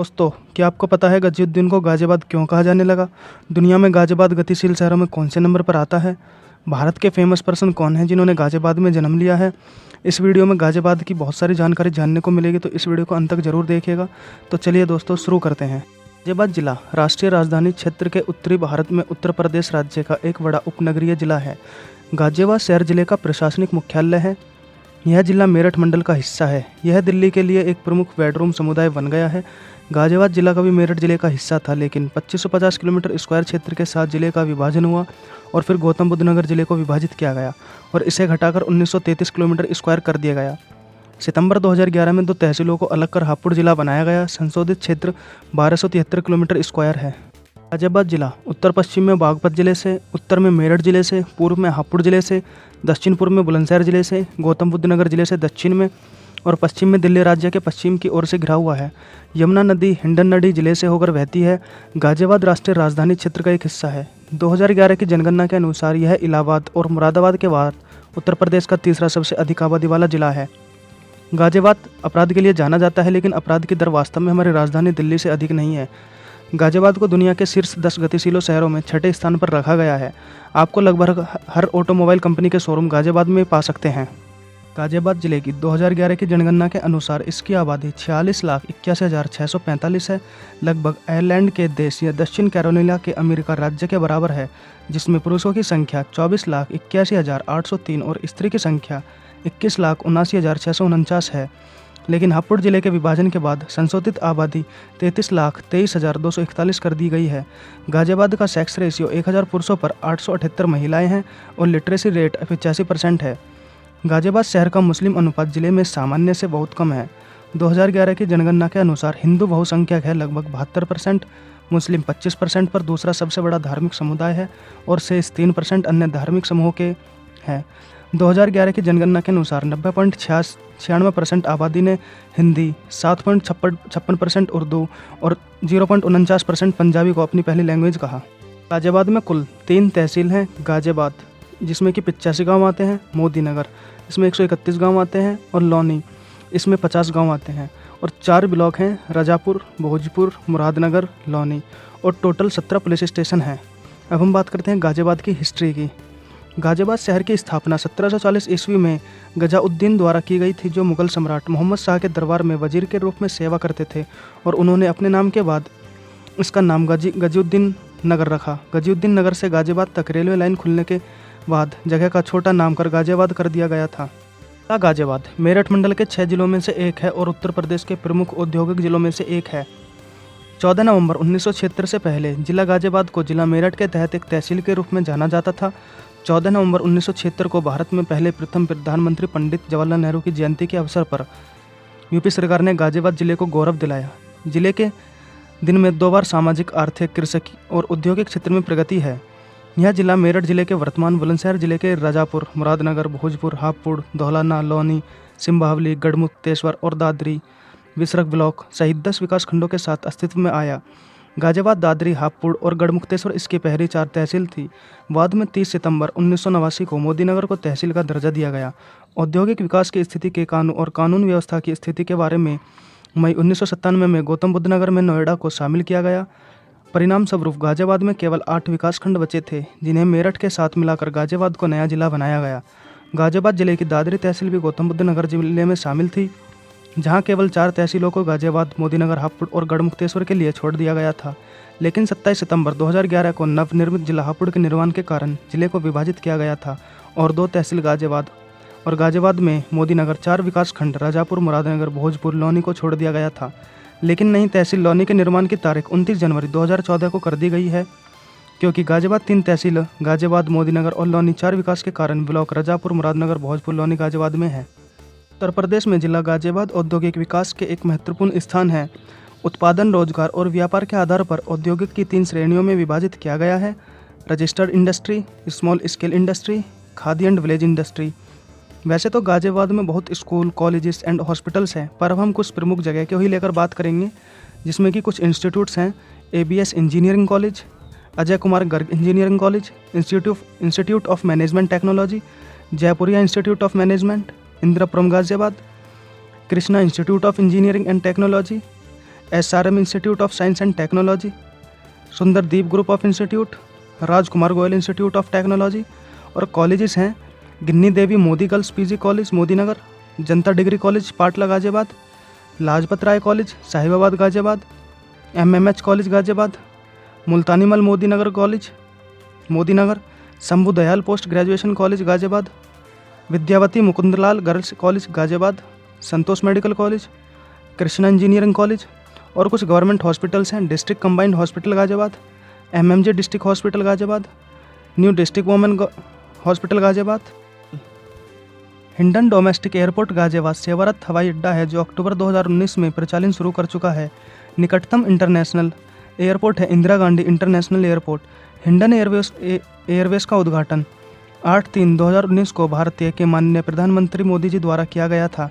दोस्तों, क्या आपको पता है गज़ियुद्दीन को गाज़ियाबाद क्यों कहा जाने लगा? दुनिया में गाज़ियाबाद गतिशील शहरों में कौन से नंबर पर आता है? भारत के फेमस पर्सन कौन हैं जिन्होंने गाज़ियाबाद में जन्म लिया है? इस वीडियो में गाज़ियाबाद की बहुत सारी जानकारी जानने को मिलेगी, तो इस वीडियो को अंत तक जरूर देखिएगा। तो चलिए दोस्तों, शुरू करते हैं। गाज़ियाबाद जिला राष्ट्रीय राजधानी क्षेत्र के उत्तरी भारत में उत्तर प्रदेश राज्य का एक बड़ा उपनगरीय जिला है। गाज़ियाबाद शहर जिले का प्रशासनिक मुख्यालय है। यह जिला मेरठ मंडल का हिस्सा है। यह दिल्ली के लिए एक प्रमुख बेडरूम समुदाय बन गया है। गाज़ियाबाद जिला कभी मेरठ जिले का हिस्सा था, लेकिन 2550 किलोमीटर स्क्वायर क्षेत्र के साथ जिले का विभाजन हुआ और फिर गौतम बुद्ध नगर जिले को विभाजित किया गया और इसे घटाकर 1933 किलोमीटर स्क्वायर कर दिया गया। सितंबर 2011 में 2 तहसीलों को अलग कर हापुड़ जिला बनाया गया। संशोधित क्षेत्र 1273 किलोमीटर स्क्वायर है। गाज़ियाबाद जिला उत्तर पश्चिम में बागपत जिले से, उत्तर में मेरठ जिले से, पूर्व में हापुड़ जिले से, दक्षिण पूर्व में बुलंदशहर जिले से, गौतम बुद्ध नगर जिले से दक्षिण में और पश्चिम में दिल्ली राज्य के पश्चिम की ओर से घिरा हुआ है। यमुना नदी हिंडन नदी जिले से होकर बहती है। गाज़ियाबाद राष्ट्रीय राजधानी क्षेत्र का एक हिस्सा है। 2011 की जनगणना के अनुसार यह इलाहाबाद और मुरादाबाद के बाद उत्तर प्रदेश का तीसरा सबसे अधिक आबादी वाला जिला है। गाज़ियाबाद अपराध के लिए जाना जाता है, लेकिन अपराध की दर वास्तव में हमारी राजधानी दिल्ली से अधिक नहीं है। गाज़ियाबाद को दुनिया के शीर्ष 10 गतिशीलों शहरों में छठे स्थान पर रखा गया है। आपको लगभग हर ऑटोमोबाइल कंपनी के शोरूम गाज़ियाबाद में पा सकते हैं। गाज़ियाबाद जिले की 2011 की जनगणना के अनुसार इसकी आबादी 46,81,645 है। लगभग आयरलैंड के देश या दक्षिण कैरोलिना के अमेरिका राज्य के बराबर है, जिसमें पुरुषों की संख्या 24,81,803 और स्त्री की संख्या 21,79,649 है। लेकिन हापुड़ जिले के विभाजन के बाद संशोधित आबादी 33,23,241 कर दी गई है। गाज़ियाबाद का सेक्स रेशियो 1000 पुरुषों पर 878 महिलाएं हैं और लिटरेसी रेट 85% है। गाज़ियाबाद शहर का मुस्लिम अनुपात जिले में सामान्य से बहुत कम है। 2011 की जनगणना के अनुसार हिंदू बहुसंख्यक है लगभग 72%, मुस्लिम 25% पर दूसरा सबसे बड़ा धार्मिक समुदाय है और शेष 3% अन्य धार्मिक समूहों के हैं। 2011 की जनगणना के अनुसार 90.96% आबादी ने हिंदी, 7.56% उर्दू और 0.49% पंजाबी को अपनी पहली लैंग्वेज कहा। गाज़ियाबाद में कुल 3 तहसील हैं। गाज़ियाबाद जिसमें कि 85 गाँव आते हैं, मोदी नगर इसमें 131 गाँव आते हैं और लोनी इसमें 50 गाँव आते हैं और 4 ब्लॉक हैं, रजापुर, भोजपुर, मुरादनगर, लोनी और टोटल 17 पुलिस स्टेशन हैं। अब हम बात करते हैं गाज़ियाबाद की हिस्ट्री की। गाज़ियाबाद शहर की स्थापना 1740 ईस्वी में गजाउद्दीन द्वारा की गई थी, जो मुगल सम्राट मोहम्मद शाह के दरबार में वजीर के रूप में सेवा करते थे और उन्होंने अपने नाम के बाद इसका नाम गजीउद्दीन नगर रखा। गजीउद्दीन नगर से गाज़ियाबाद तक रेलवे लाइन खुलने के बाद जगह का छोटा नाम कर गाज़ियाबाद कर दिया गया था। गाज़ियाबाद मेरठ मंडल के 6 जिलों में से एक है और उत्तर प्रदेश के प्रमुख औद्योगिक जिलों में से एक है। 14 नवंबर 1976 से पहले जिला गाज़ियाबाद को जिला मेरठ के तहत एक तहसील के रूप में जाना जाता था। 14 नवंबर 1976 को भारत में पहले प्रथम प्रधानमंत्री पंडित जवाहरलाल नेहरू की जयंती के अवसर पर यूपी सरकार ने गाज़ियाबाद जिले को गौरव दिलाया। जिले के दिन में 2 बार सामाजिक, आर्थिक, कृषि और औद्योगिक क्षेत्र में प्रगति है। यह जिला मेरठ जिले के वर्तमान बुलंदशहर जिले के रजापुर, मुरादनगर, भोजपुर, हापुड़, धौलाना, लोनी, सिंबावली, गढ़मुक्तेश्वर और दादरी विसरक ब्लॉक सहित 10 विकास खंडों के साथ अस्तित्व में आया। गाज़ियाबाद, दादरी, हापुड़ और गढ़मुक्तेश्वर इसकी पहली 4 तहसील थी। बाद में 30 सितंबर 1989 को मोदी नगर को तहसील का दर्जा दिया गया। औद्योगिक विकास की स्थिति के कानून और कानून व्यवस्था की स्थिति के बारे में मई 1997 में गौतम बुद्ध नगर में नोएडा को शामिल किया गया। परिणाम स्वरूप गाज़ियाबाद में केवल 8 विकासखंड बचे थे, जिन्हें मेरठ के साथ मिलाकर गाज़ियाबाद को नया जिला बनाया गया। गाज़ियाबाद जिले की दादरी तहसील भी गौतम बुद्ध नगर जिले में शामिल थी, जहां केवल 4 तहसीलों को गाज़ियाबाद, मोदीनगर, हापुड़ और गढ़मुक्तेश्वर के लिए छोड़ दिया गया था। लेकिन 27 सितंबर 2011 को नवनिर्मित जिला हापुड़ के निर्माण के कारण जिले को विभाजित किया गया था और 2 तहसील गाज़ियाबाद और गाज़ियाबाद में मोदीनगर, 4 विकासखंड रजापुर, मुरादनगर, भोजपुर, लोनी को छोड़ दिया गया था। लेकिन नई तहसील लोनी के निर्माण की तारीख 29 जनवरी 2014 को कर दी गई है, क्योंकि गाज़ियाबाद 3 तहसील गाज़ियाबाद, मोदीनगर और लोनी 4 विकास के कारण ब्लॉक रजापुर, मुरादनगर, भोजपुर, लोनी गाज़ियाबाद में है। उत्तर प्रदेश में जिला गाज़ियाबाद औद्योगिक विकास के एक महत्वपूर्ण स्थान है। उत्पादन, रोजगार और व्यापार के आधार पर औद्योगिक की 3 श्रेणियों में विभाजित किया गया है: registered industry, small scale industry, khadi and village industry. वैसे तो गाज़ियाबाद में बहुत स्कूल, कॉलेजेस एंड हॉस्पिटल्स हैं, पर अब हम कुछ प्रमुख जगह को ही लेकर बात करेंगे, जिसमें कि कुछ इंस्टीट्यूट्स हैं: ABS engineering college, Ajay Kumar Garg engineering college, institute of management technology, Jaipuria institute of management, इंद्रप्रम Ghaziabad, Krishna institute of engineering and technology, SRM institute of science and technology, Sundardeep group of institute, Rajkumar Goel institute of technology. और कॉलेजेस हैं Ginni Devi Modi girls PG college Modinagar, Janta degree college Patla Ghaziabad, Lajpat Rai college Sahibabad Ghaziabad, MMH college Ghaziabad, Multani Mal Modinagar college Modinagar, Shambhu Dayal post graduation college Ghaziabad, Vidyavati Mukundlal girls college Ghaziabad, Santosh medical college, Krishna engineering college. और कुछ government hospitals हैं district combined hospital Ghaziabad, MMJ district hospital Ghaziabad, new district women hospital Ghaziabad. Hindon domestic airport Ghaziabad सेवारत हवाई अड्डा है जो अक्टूबर 2019 में प्रचालन शुरू कर चुका है। निकटतम इंटरनेशनल एयरपोर्ट है Indira Gandhi international airport. Hindon Airways का उद्घाटन 8/3/2019 को भारतीय के माननीय प्रधानमंत्री मोदी जी द्वारा किया गया था।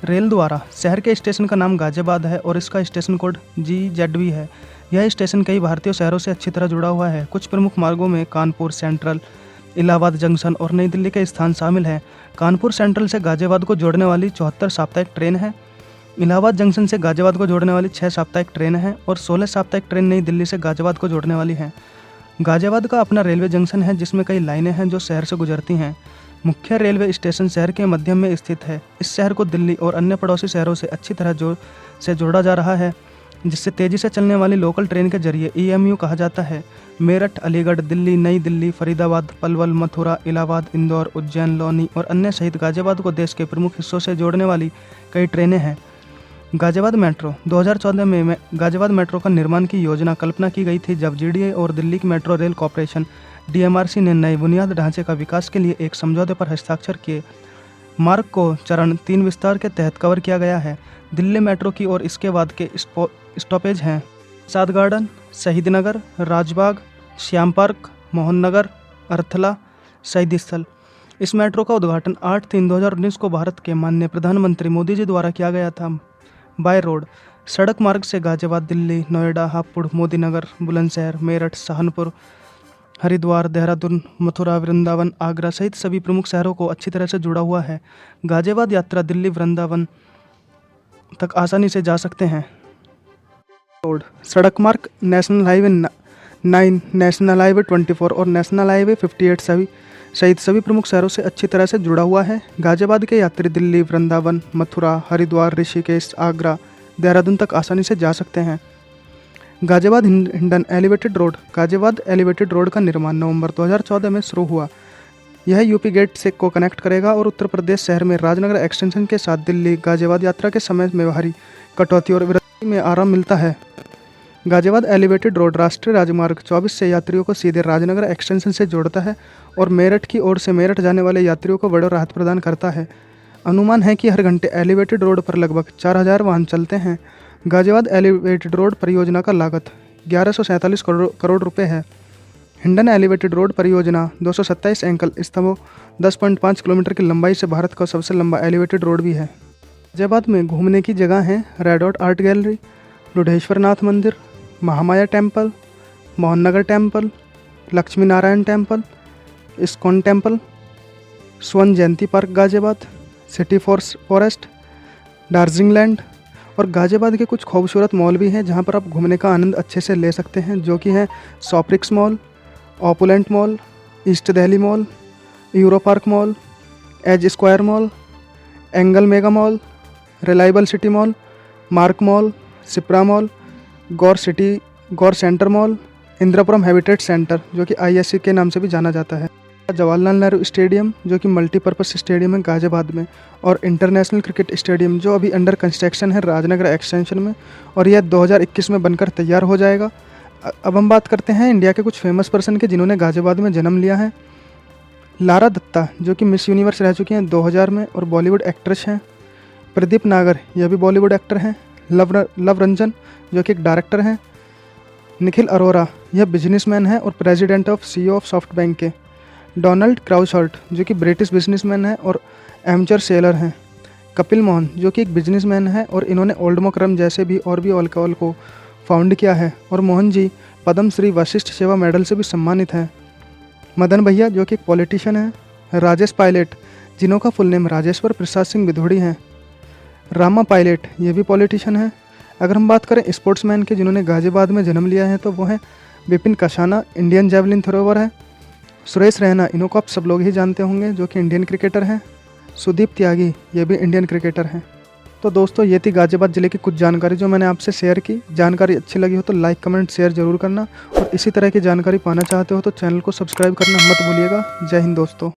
रेल द्वारा शहर के स्टेशन का नाम गाजियाबाद है और इसका स्टेशन कोड GZB है। यह स्टेशन कई भारतीय शहरों से अच्छी तरह जुड़ा हुआ है। कुछ प्रमुख मार्गों में कानपुर सेंट्रल, इलाहाबाद जंक्शन और नई दिल्ली के स्थान शामिल हैं। कानपुर सेंट्रल से गाजियाबाद को जोड़ने वाली 74 साप्ताहिक ट्रेन है। इलाहाबाद जंक्शन से गाजियाबाद को जोड़ने वाली 6 साप्ताहिक ट्रेन हैं और 16 साप्ताहिक ट्रेन नई दिल्ली से गाजियाबाद को जोड़ने वाली हैं। गाजियाबाद का अपना रेलवे जंक्शन है जिसमें कई लाइनें हैं जो शहर से गुजरती हैं। मुख्य रेलवे स्टेशन शहर के मध्य में स्थित है। इस शहर को दिल्ली और अन्य पड़ोसी शहरों से अच्छी तरह जोड़ा जा रहा है, जिससे तेज़ी से चलने वाली लोकल ट्रेन के जरिए EMU कहा जाता है। मेरठ, अलीगढ़, दिल्ली, नई दिल्ली, फरीदाबाद, पलवल, मथुरा, इलाहाबाद, इंदौर, उज्जैन, लौनी और अन्य सहित गाजियाबाद को देश के प्रमुख हिस्सों से जोड़ने वाली कई ट्रेनें हैं। गाजियाबाद मेट्रो 2014 में गाजियाबाद मेट्रो का निर्माण की योजना कल्पना की गई थी, जब GDA और दिल्ली की मेट्रो रेल कॉरपोरेशन DMRC ने नए बुनियाद ढांचे का विकास के लिए एक समझौते पर हस्ताक्षर किए। मार्ग को चरण 3 विस्तार के तहत कवर किया गया है। दिल्ली मेट्रो की और इसके बाद के स्टॉपेज हैं साद गार्डन, शहीद नगर, राजबाग, श्याम पार्क, मोहन नगर, अर्थला, शहीद स्थल। इस मेट्रो का उद्घाटन 8/3/2019 को भारत के माननीय प्रधानमंत्री मोदी जी द्वारा किया गया था। बाय रोड सड़क मार्ग से गाजियाबाद दिल्ली, नोएडा, हापुड़, मोदीनगर, बुलंदशहर, मेरठ, सहारनपुर, हरिद्वार, देहरादून, मथुरा, वृंदावन, आगरा सहित सभी प्रमुख शहरों को अच्छी तरह से जुड़ा हुआ है। गाजियाबाद यात्रा दिल्ली वृंदावन तक आसानी से जा सकते हैं। रोड सड़क मार्ग नेशनल हाईवे 9, नेशनल हाईवे 24 और नेशनल हाईवे 58 सहित सभी प्रमुख शहरों से अच्छी तरह से जुड़ा हुआ है। गाजियाबाद के यात्री दिल्ली, वृंदावन, मथुरा, हरिद्वार, ऋषिकेश, आगरा, देहरादून तक आसानी से जा सकते हैं। Ghaziabad Hindon elevated road Ghaziabad elevated road का निर्माण नवंबर 2014 में शुरू हुआ। यह यूपी गेट से को कनेक्ट करेगा और उत्तर प्रदेश शहर में राजनगर एक्सटेंशन के साथ दिल्ली गाजियाबाद यात्रा के समय में भारी कटौती और वृद्धि में आराम मिलता है। गाजियाबाद एलिवेटेड रोड राष्ट्रीय राजमार्ग 24 से यात्रियों को सीधे राजनगर एक्सटेंशन से जोड़ता है और मेरठ की ओर से मेरठ जाने वाले यात्रियों को बड़ी राहत प्रदान करता है। अनुमान है कि हर घंटे एलिवेटेड रोड पर लगभग 4000 वाहन चलते हैं। गाजियाबाद एलिवेटेड रोड परियोजना का लागत 1147 करोड़ रुपये है। हिंडन एलिवेटेड रोड परियोजना 227 एंकल स्तंभों 10.5 किलोमीटर की लंबाई से भारत का सबसे लंबा एलिवेटेड रोड भी है। गाजियाबाद में घूमने की जगह हैं red art gallery, Rudheshwar Nath मंदिर, Mahamaya temple, Mohan Nagar temple, Lakshmi Narayan temple, ISKCON temple, Swarna Jayanti park Ghaziabad, city forest, Darjeeling land. और गाजियाबाद के कुछ खूबसूरत मॉल भी हैं जहां पर आप घूमने का आनंद अच्छे से ले सकते हैं, जो कि हैं Shopprix mall, opulent mall, east Delhi mall, euro park mall, edge square mall, angel mega mall, reliable city mall, mark mall, Shipra mall, Gaur centre mall, Indirapuram habitat centre जो कि ISC के नाम से भी जाना जाता है, जवाहरलाल नेहरू स्टेडियम जो कि मल्टीपर्पज़ स्टेडियम है गाजियाबाद में, और इंटरनेशनल क्रिकेट स्टेडियम जो अभी अंडर कंस्ट्रक्शन है राजनगर एक्सटेंशन में, और यह 2021 में बनकर तैयार हो जाएगा। अब हम बात करते हैं इंडिया के कुछ फेमस पर्सन के जिन्होंने गाजियाबाद में जन्म लिया है। लारा दत्ता जो कि मिस यूनिवर्स रह चुकी हैं 2000 में और बॉलीवुड एक्ट्रेस हैं। प्रदीप नागर यह भी बॉलीवुड एक्टर हैं। लव रंजन जो कि एक डायरेक्टर हैं। निखिल अरोरा यह बिजनेसमैन है और president of CEO of soft bank के। डोनाल्ड क्राउशर्ट जो कि ब्रिटिश बिजनेसमैन है और एमचर सेलर हैं। कपिल मोहन जो कि एक बिजनेसमैन है और इन्होंने ओल्ड मोकरम जैसे भी और भी अल्कोहल को फाउंड किया है, और मोहन जी पद्म श्री वशिष्ठ सेवा मेडल से भी सम्मानित हैं। मदन भैया जो कि एक पॉलिटिशियन है। राजेश पायलट जिन्हों का फुल नेम राजेश्वर प्रसाद सिंह विधोड़ी हैं। रामा पायलट ये भी पॉलिटिशियन है। अगर हम बात करें स्पोर्ट्समैन के जिन्होंने गाज़ियाबाद में जन्म लिया है तो वो हैं विपिन कशाना, इंडियन जैवलिन थ्रोवर है। सुरेश रैना, इन्हों को आप सब लोग ही जानते होंगे, जो कि इंडियन क्रिकेटर हैं। सुदीप त्यागी, ये भी इंडियन क्रिकेटर हैं। तो दोस्तों ये थी गाज़ियाबाद ज़िले की कुछ जानकारी जो मैंने आपसे शेयर की। जानकारी अच्छी लगी हो तो लाइक कमेंट शेयर ज़रूर करना, और इसी तरह की जानकारी पाना चाहते हो तो चैनल को सब्सक्राइब करना मत भूलिएगा। जय हिंद दोस्तों।